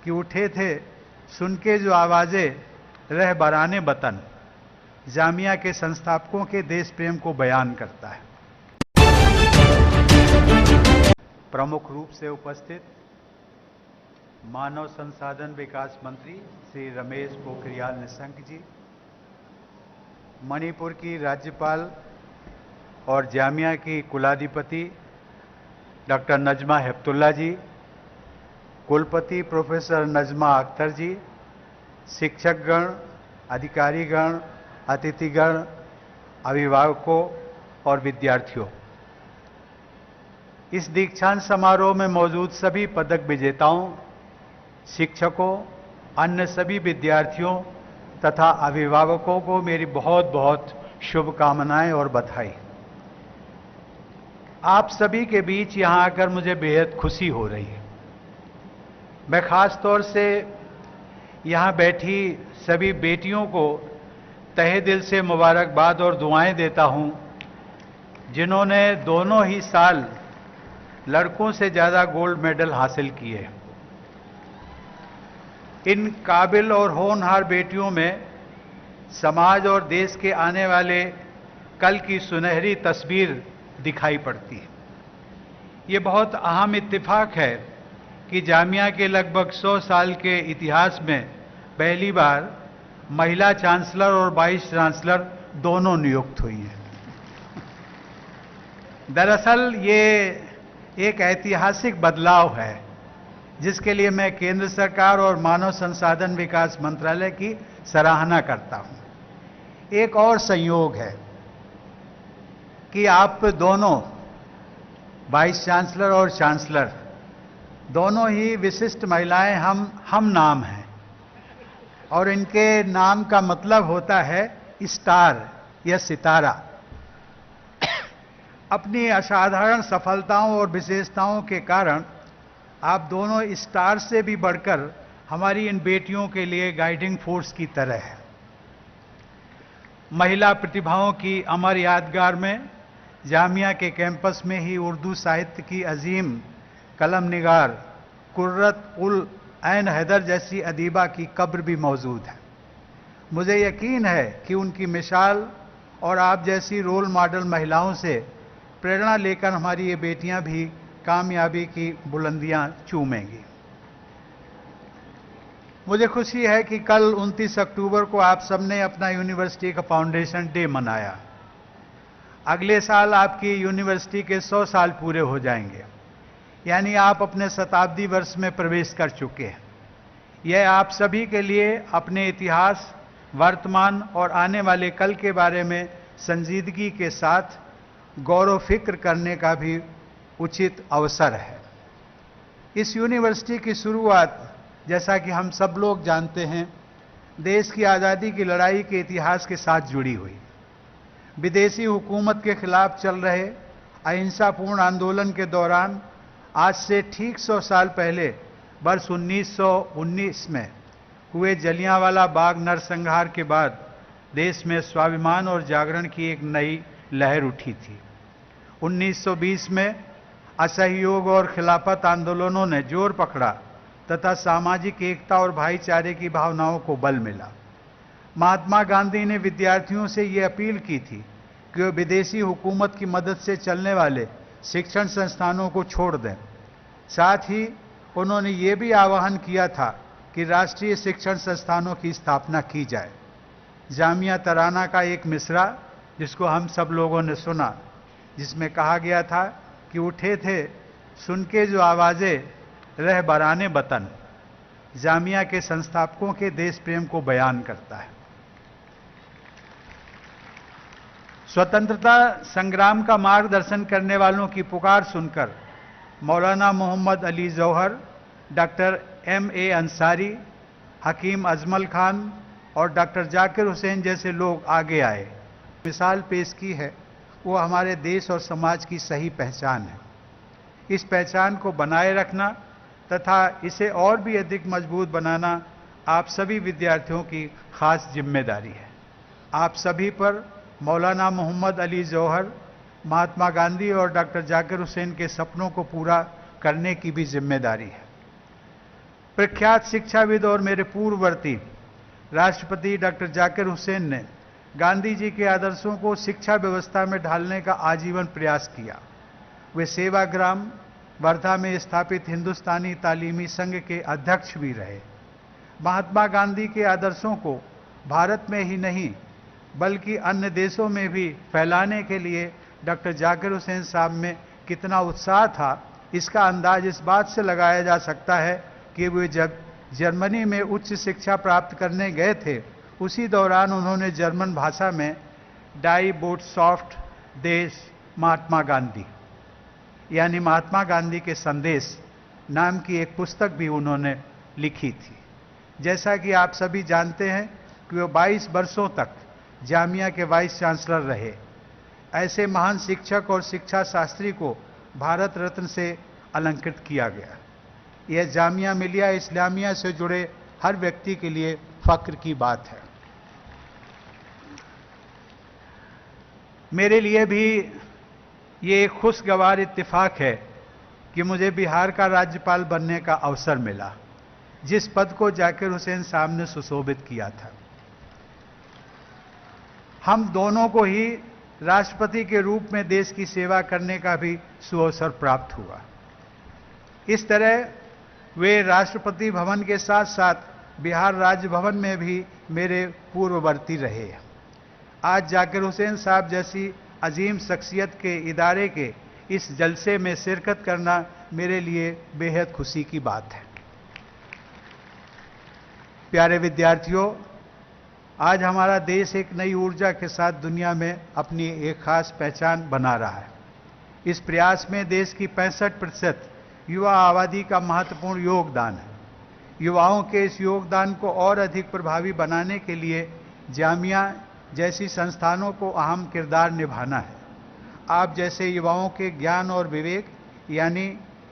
कि उठे थे सुन के जो आवाजें रह बराने वतन, जामिया के संस्थापकों के देश प्रेम को बयान करता है। प्रमुख रूप से उपस्थित मानव संसाधन विकास मंत्री श्री रमेश पोखरियाल निशंक जी, मणिपुर की राज्यपाल और जामिया की कुलाधिपति डॉक्टर नजमा हेपतुल्ला जी, कुलपति प्रोफेसर नजमा अख्तर जी, शिक्षकगण, अधिकारीगण, अतिथिगण, अभिभावकों और विद्यार्थियों, इस दीक्षांत समारोह में मौजूद सभी पदक विजेताओं, शिक्षकों, अन्य सभी विद्यार्थियों तथा अभिभावकों को मेरी बहुत बहुत शुभकामनाएं और बधाई। आप सभी के बीच यहां आकर मुझे बेहद खुशी हो रही है। मैं खास तौर से यहां बैठी सभी बेटियों को तहे दिल से मुबारकबाद और दुआएं देता हूं, जिन्होंने दोनों ही साल लड़कों से ज्यादा गोल्ड मेडल हासिल किए। इन काबिल और होनहार बेटियों में समाज और देश के आने वाले कल की सुनहरी तस्वीर दिखाई पड़ती है। ये बहुत अहम इत्तेफाक है कि जामिया के लगभग 100 साल के इतिहास में पहली बार महिला चांसलर और वाइस चांसलर दोनों नियुक्त हुई हैं। दरअसल ये एक ऐतिहासिक बदलाव है, जिसके लिए मैं केंद्र सरकार और मानव संसाधन विकास मंत्रालय की सराहना करता हूं। एक और संयोग है कि आप दोनों वाइस चांसलर और चांसलर दोनों ही विशिष्ट महिलाएं हम नाम हैं, और इनके नाम का मतलब होता है स्टार या सितारा। अपनी असाधारण सफलताओं और विशेषताओं के कारण आप दोनों स्टार से भी बढ़कर हमारी इन बेटियों के लिए गाइडिंग फोर्स की तरह है। महिला प्रतिभाओं की अमर यादगार में जामिया के कैंपस में ही उर्दू साहित्य की अजीम कलम निगार कुर्रत उल ऐन हैदर जैसी अदीबा की कब्र भी मौजूद है। मुझे यकीन है कि उनकी मिसाल और आप जैसी रोल मॉडल महिलाओं से प्रेरणा लेकर हमारी ये बेटियां भी कामयाबी की बुलंदियां चूमेंगी। मुझे खुशी है कि कल 29 अक्टूबर को आप सबने अपना यूनिवर्सिटी का फाउंडेशन डे मनाया। अगले साल आपकी यूनिवर्सिटी के 100 साल पूरे हो जाएंगे, यानी आप अपने शताब्दी वर्ष में प्रवेश कर चुके हैं। यह आप सभी के लिए अपने इतिहास, वर्तमान और आने वाले कल के बारे में संजीदगी के साथ गौरव फिक्र करने का भी उचित अवसर है। इस यूनिवर्सिटी की शुरुआत, जैसा कि हम सब लोग जानते हैं, देश की आज़ादी की लड़ाई के इतिहास के साथ जुड़ी हुई। विदेशी हुकूमत के खिलाफ चल रहे अहिंसापूर्ण आंदोलन के दौरान आज से ठीक 100 साल पहले वर्ष 1919 में हुए जलियांवाला बाग नरसंहार के बाद देश में स्वाभिमान और जागरण की एक नई लहर उठी थी। 1920 में असहयोग और खिलाफत आंदोलनों ने जोर पकड़ा तथा सामाजिक एकता और भाईचारे की भावनाओं को बल मिला। महात्मा गांधी ने विद्यार्थियों से ये अपील की थी कि वे विदेशी हुकूमत की मदद से चलने वाले शिक्षण संस्थानों को छोड़ दें। साथ ही उन्होंने ये भी आह्वान किया था कि राष्ट्रीय शिक्षण संस्थानों की स्थापना की जाए। जामिया तराना का एक मिसरा, जिसको हम सब लोगों ने सुना, जिसमें कहा गया था कि उठे थे सुन के जो आवाजें रह बराने वतन, जामिया के संस्थापकों के देश प्रेम को बयान करता है। स्वतंत्रता संग्राम का मार्गदर्शन करने वालों की पुकार सुनकर मौलाना मोहम्मद अली जौहर, डॉक्टर M.A. अंसारी, हकीम अजमल खान और डॉक्टर जाकिर हुसैन जैसे लोग आगे आए, मिसाल पेश की है। वो हमारे देश और समाज की सही पहचान है। इस पहचान को बनाए रखना तथा इसे और भी अधिक मजबूत बनाना आप सभी विद्यार्थियों की खास जिम्मेदारी है। आप सभी पर मौलाना मोहम्मद अली जौहर, महात्मा गांधी और डॉक्टर जाकिर हुसैन के सपनों को पूरा करने की भी जिम्मेदारी है। प्रख्यात शिक्षाविद और मेरे पूर्ववर्ती राष्ट्रपति डॉक्टर जाकिर हुसैन ने गांधी जी के आदर्शों को शिक्षा व्यवस्था में ढालने का आजीवन प्रयास किया। वे सेवाग्राम वर्धा में स्थापित हिंदुस्तानी तालीमी संघ के अध्यक्ष भी रहे। महात्मा गांधी के आदर्शों को भारत में ही नहीं बल्कि अन्य देशों में भी फैलाने के लिए डॉक्टर जाकिर हुसैन साहब में कितना उत्साह था, इसका अंदाज इस बात से लगाया जा सकता है कि वे जब जर्मनी में उच्च शिक्षा प्राप्त करने गए थे, उसी दौरान उन्होंने जर्मन भाषा में डाई बोटसॉफ्ट देश महात्मा गांधी यानी महात्मा गांधी के संदेश नाम की एक पुस्तक भी उन्होंने लिखी थी। जैसा कि आप सभी जानते हैं कि वो 22 वर्षों तक जामिया के वाइस चांसलर रहे। ऐसे महान शिक्षक और शिक्षा शास्त्री को भारत रत्न से अलंकृत किया गया। यह जामिया मिलिया इस्लामिया से जुड़े हर व्यक्ति के लिए फक्र की बात है। मेरे लिए भी ये एक खुशगवार इत्तेफाक है कि मुझे बिहार का राज्यपाल बनने का अवसर मिला, जिस पद को जाकिर हुसैन साहब ने सुशोभित किया था। हम दोनों को ही राष्ट्रपति के रूप में देश की सेवा करने का भी सुअवसर प्राप्त हुआ। इस तरह वे राष्ट्रपति भवन के साथ साथ बिहार राज्य भवन में भी मेरे पूर्ववर्ती रहे। आज जाकिर हुसैन साहब जैसी अजीम शख्सियत के इदारे के इस जलसे में शिरकत करना मेरे लिए बेहद खुशी की बात है। प्यारे विद्यार्थियों, आज हमारा देश एक नई ऊर्जा के साथ दुनिया में अपनी एक खास पहचान बना रहा है। इस प्रयास में देश की 65% युवा आबादी का महत्वपूर्ण योगदान है। युवाओं के इस योगदान को और अधिक प्रभावी बनाने के लिए जामिया जैसी संस्थानों को अहम किरदार निभाना है। आप जैसे युवाओं के ज्ञान और विवेक यानी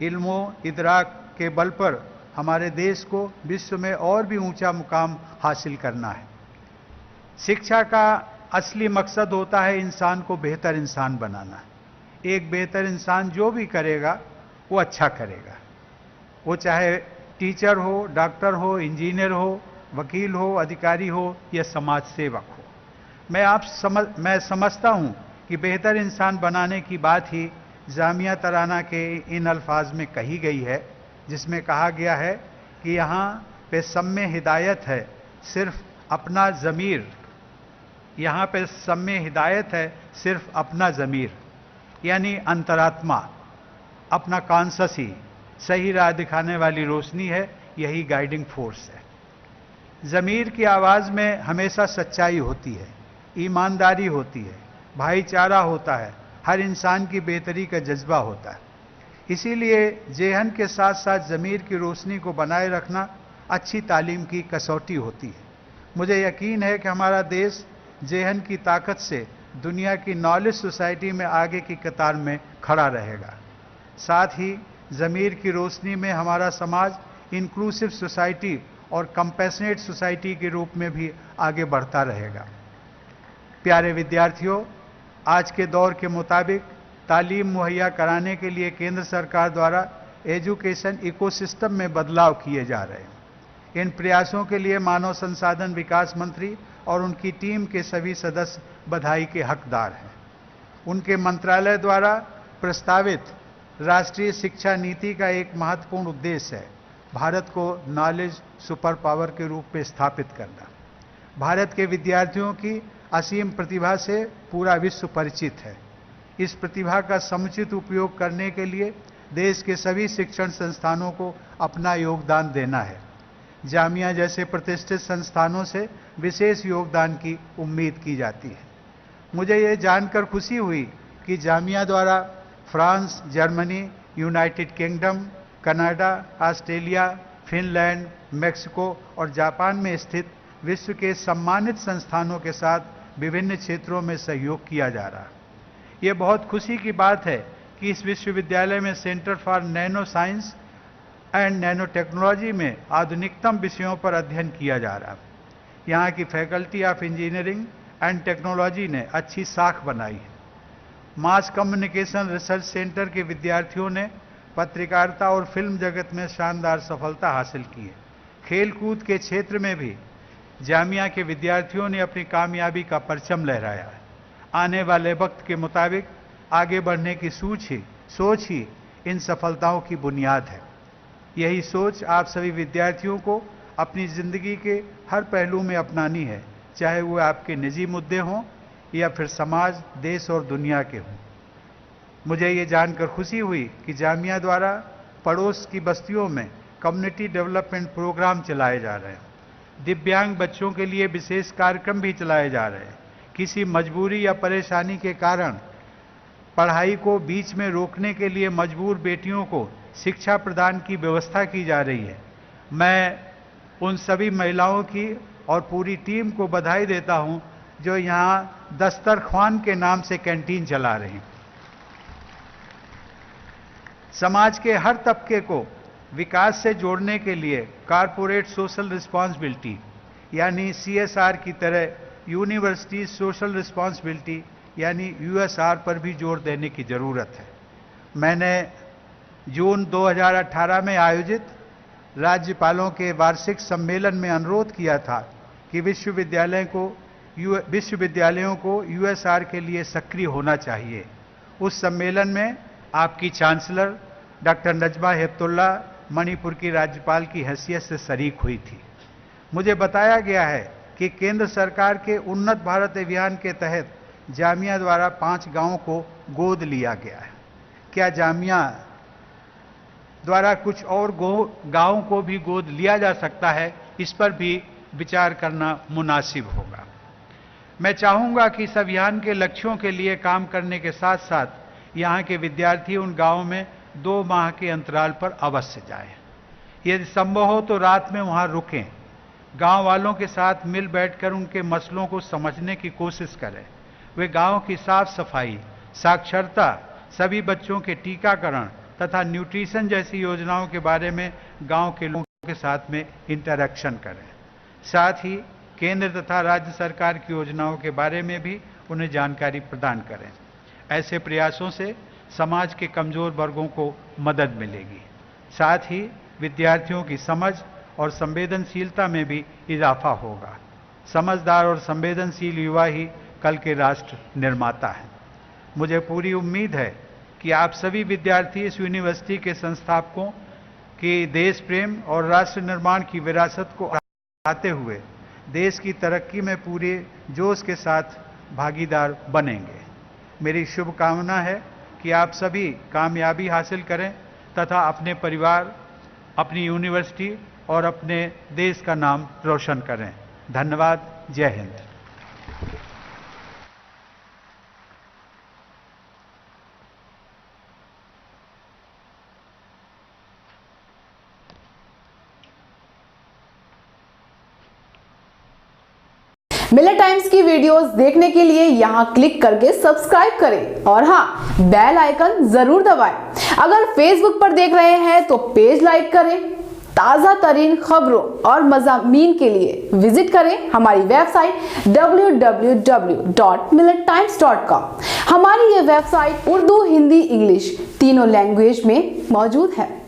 इल्मो इदराक के बल पर हमारे देश को विश्व में और भी ऊंचा मुकाम हासिल करना है। शिक्षा का असली मकसद होता है इंसान को बेहतर इंसान बनाना। एक बेहतर इंसान जो भी करेगा वो अच्छा करेगा, वो चाहे टीचर हो, डॉक्टर हो, इंजीनियर हो, वकील हो, अधिकारी हो या समाज सेवक हो। मैं समझता हूं कि बेहतर इंसान बनाने की बात ही जामिया तराना के इन अल्फाज में कही गई है, जिसमें कहा गया है कि यहाँ पे सब में हिदायत है सिर्फ अपना ज़मीर, यहाँ पे सब में हिदायत है सिर्फ अपना ज़मीर यानी अंतरात्मा, अपना कॉन्शस ही सही राह दिखाने वाली रोशनी है, यही गाइडिंग फोर्स है। ज़मीर की आवाज़ में हमेशा सच्चाई होती है, ईमानदारी होती है, भाईचारा होता है, हर इंसान की बेहतरी का जज्बा होता है। इसीलिए जेहन के साथ साथ ज़मीर की रोशनी को बनाए रखना अच्छी तालीम की कसौटी होती है। मुझे यकीन है कि हमारा देश जेहन की ताकत से दुनिया की नॉलेज सोसाइटी में आगे की कतार में खड़ा रहेगा। साथ ही ज़मीर की रोशनी में हमारा समाज इंक्लूसिव सोसाइटी और कंपैशनेट सोसाइटी के रूप में भी आगे बढ़ता रहेगा। प्यारे विद्यार्थियों, आज के दौर के मुताबिक तालीम मुहैया कराने के लिए केंद्र सरकार द्वारा एजुकेशन इकोसिस्टम में बदलाव किए जा रहे हैं। इन प्रयासों के लिए मानव संसाधन विकास मंत्री और उनकी टीम के सभी सदस्य बधाई के हकदार हैं। उनके मंत्रालय द्वारा प्रस्तावित राष्ट्रीय शिक्षा नीति का एक महत्वपूर्ण उद्देश्य है भारत को नॉलेज सुपर पावर के रूप में स्थापित करना। भारत के विद्यार्थियों की असीम प्रतिभा से पूरा विश्व परिचित है। इस प्रतिभा का समुचित उपयोग करने के लिए देश के सभी शिक्षण संस्थानों को अपना योगदान देना है। जामिया जैसे प्रतिष्ठित संस्थानों से विशेष योगदान की उम्मीद की जाती है। मुझे ये जानकर खुशी हुई कि जामिया द्वारा France, Germany, United kingdom, Canada, Australia, Finland, Mexico और जापान में स्थित विश्व के सम्मानित संस्थानों के साथ विभिन्न क्षेत्रों में सहयोग किया जा रहा है। ये बहुत खुशी की बात है कि इस विश्वविद्यालय में centre for nano science and nano technology में आधुनिकतम विषयों पर अध्ययन किया जा रहा है। यहाँ की faculty of engineering and technology ने अच्छी साख बनाई है। मास कम्युनिकेशन रिसर्च सेंटर के विद्यार्थियों ने पत्रकारिता और फिल्म जगत में शानदार सफलता हासिल की है। खेलकूद के क्षेत्र में भी जामिया के विद्यार्थियों ने अपनी कामयाबी का परचम लहराया है। आने वाले वक्त के मुताबिक आगे बढ़ने की सोच ही इन सफलताओं की बुनियाद है। यही सोच आप सभी विद्यार्थियों को अपनी जिंदगी के हर पहलू में अपनानी है, चाहे वो आपके निजी मुद्दे हों या फिर समाज, देश और दुनिया के हों। मुझे ये जानकर खुशी हुई कि जामिया द्वारा पड़ोस की बस्तियों में कम्युनिटी डेवलपमेंट प्रोग्राम चलाए जा रहे हैं। दिव्यांग बच्चों के लिए विशेष कार्यक्रम भी चलाए जा रहे हैं। किसी मजबूरी या परेशानी के कारण पढ़ाई को बीच में रोकने के लिए मजबूर बेटियों को शिक्षा प्रदान की व्यवस्था की जा रही है। मैं उन सभी महिलाओं की और पूरी टीम को बधाई देता हूं जो यहां दस्तरख्वान के नाम से कैंटीन चला रही हैं। समाज के हर तबके को विकास से जोड़ने के लिए कॉरपोरेट सोशल रिस्पॉन्सिबिलिटी यानी CSR की तरह यूनिवर्सिटी सोशल रिस्पॉन्सिबिलिटी यानी USR पर भी जोर देने की जरूरत है। मैंने जून 2018 में आयोजित राज्यपालों के वार्षिक सम्मेलन में अनुरोध किया था कि विश्वविद्यालयों को USR के लिए सक्रिय होना चाहिए। उस सम्मेलन में आपकी चांसलर डॉक्टर नजमा हेपतुल्ला मणिपुर की राज्यपाल की हैसियत से शरीक हुई थी। मुझे बताया गया है कि केंद्र सरकार के उन्नत भारत अभियान के तहत जामिया द्वारा 5 गांवों को गोद लिया गया है। क्या जामिया द्वारा कुछ और गांवों को भी गोद लिया जा सकता है? इस पर भी विचार करना मुनासिब होगा। मैं चाहूंगा कि इस अभियान के लक्ष्यों के लिए काम करने के साथ साथ यहाँ के विद्यार्थी उन गांवों में 2 माह के अंतराल पर अवश्य जाएं। यदि संभव हो तो रात में वहां रुकें। गांव वालों के साथ मिल बैठकर उनके मसलों को समझने की कोशिश करें। वे गांव की साफ सफाई, साक्षरता, सभी बच्चों के टीकाकरण तथा न्यूट्रिशन जैसी योजनाओं के बारे में गांव के लोगों के साथ में इंटरेक्शन करें। साथ ही केंद्र तथा राज्य सरकार की योजनाओं के बारे में भी उन्हें जानकारी प्रदान करें। ऐसे प्रयासों से समाज के कमजोर वर्गों को मदद मिलेगी। साथ ही विद्यार्थियों की समझ और संवेदनशीलता में भी इजाफा होगा। समझदार और संवेदनशील युवा ही कल के राष्ट्र निर्माता हैं। मुझे पूरी उम्मीद है कि आप सभी विद्यार्थी इस यूनिवर्सिटी के संस्थापकों की देश प्रेम और राष्ट्र निर्माण की विरासत को आते हुए देश की तरक्की में पूरे जोश के साथ भागीदार बनेंगे। मेरी शुभकामना है कि आप सभी कामयाबी हासिल करें तथा अपने परिवार, अपनी यूनिवर्सिटी और अपने देश का नाम रोशन करें। धन्यवाद। जय हिंद। मिलेट टाइम्स की वीडियोस देखने के लिए यहां क्लिक करके सब्सक्राइब करें और हां, बेल आइकन जरूर दबाएं। अगर फेसबुक पर देख रहे हैं तो पेज लाइक करें। ताजा तरीन खबरों और मज़ामीन के लिए विजिट करें हमारी वेबसाइट www.millettimes.com। हमारी ये वेबसाइट उर्दू, हिंदी, इंग्लिश तीनों लैंग्वेज में मौजूद है।